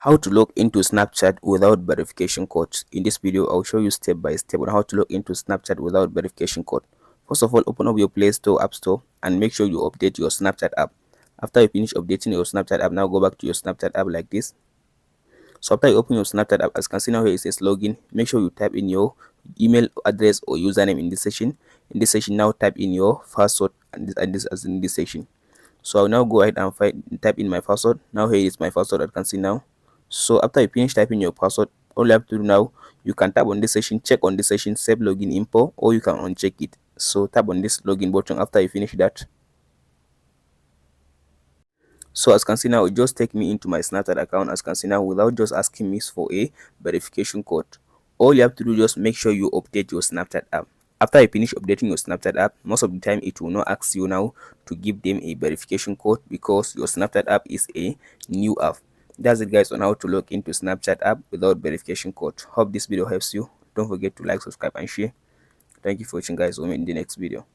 How to log into Snapchat without verification code. In this video, I'll show you step by step on how to log into Snapchat without verification code. First of all, open up your Play Store, App Store, and make sure you update your Snapchat app. After you finish updating your Snapchat app, now go back to your Snapchat app like this. So after you open your Snapchat app, as you can see now here it says login. Make sure you type in your email address or username in this section. In this section, now type in your password and this as in this section. So I'll now go ahead and type in my password. Now here is my password, as you can see now. So after you finish typing your password, all you have to do now, you can tap on this section, check on this section, save login info, or you can uncheck it. So tap on this login button after you finish that. So as you can see now, it just take me into my Snapchat account, as you can see now, without just asking me for a verification code. All you have to do, just make sure you update your Snapchat app. After you finish updating your Snapchat app, most of the time it will not ask you now to give them a verification code because your Snapchat app is a new app. That's it guys on how to log into Snapchat app without verification code. Hope this video helps you. Don't forget to like, subscribe and share. Thank you for watching guys. We'll meet in the next video.